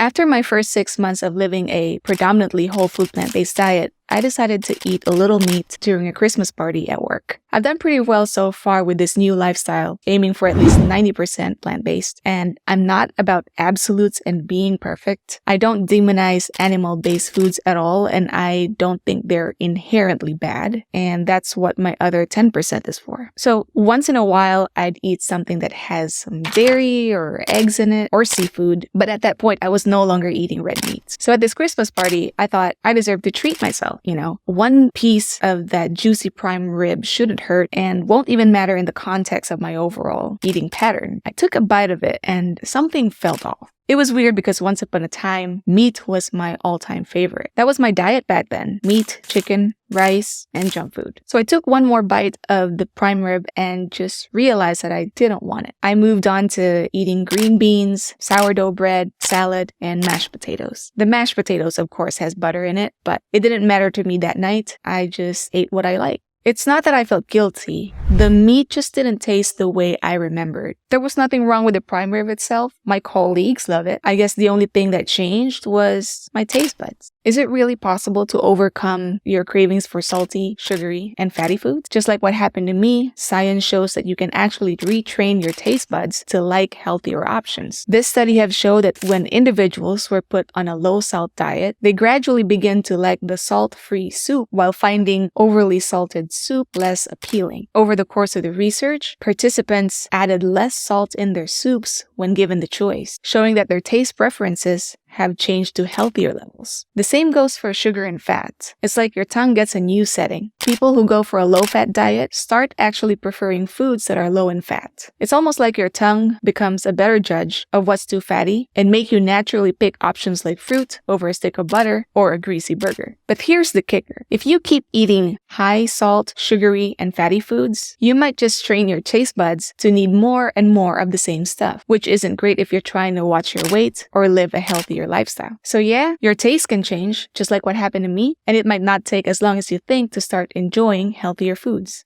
After my first 6 months of living a predominantly whole food plant-based diet, I decided to eat a little meat during a Christmas party at work. I've done pretty well so far with this new lifestyle, aiming for at least 90% plant-based, and I'm not about absolutes and being perfect. I don't demonize animal-based foods at all, and I don't think they're inherently bad, and that's what my other 10% is for. So once in a while, I'd eat something that has some dairy or eggs in it, or seafood, but at that point, I was no longer eating red meat. So at this Christmas party, I thought I deserved to treat myself. One piece of that juicy prime rib shouldn't hurt and won't even matter in the context of my overall eating pattern. I took a bite of it and something felt off. It was weird because once upon a time, meat was my all-time favorite. That was my diet back then. Meat, chicken, rice, and junk food. So I took one more bite of the prime rib and just realized that I didn't want it. I moved on to eating green beans, sourdough bread, salad, and mashed potatoes. The mashed potatoes, of course, has butter in it, but it didn't matter to me that night. I just ate what I liked. It's not that I felt guilty. The meat just didn't taste the way I remembered. There was nothing wrong with the prime rib itself. My colleagues love it. I guess the only thing that changed was my taste buds. Is it really possible to overcome your cravings for salty, sugary, and fatty foods? Just like what happened to me, science shows that you can actually retrain your taste buds to like healthier options. This study has shown that when individuals were put on a low-salt diet, they gradually begin to like the salt-free soup while finding overly salted soup less appealing. Over the course of the research, participants added less salt in their soups when given the choice, showing that their taste preferences have changed to healthier levels. The same goes for sugar and fat. It's like your tongue gets a new setting. People who go for a low-fat diet start actually preferring foods that are low in fat. It's almost like your tongue becomes a better judge of what's too fatty and make you naturally pick options like fruit over a stick of butter or a greasy burger. But here's the kicker. If you keep eating high salt, sugary, and fatty foods, you might just train your taste buds to need more and more of the same stuff, which isn't great if you're trying to watch your weight or live a healthier lifestyle. So yeah, your taste can change, just like what happened to me, and it might not take as long as you think to start enjoying healthier foods.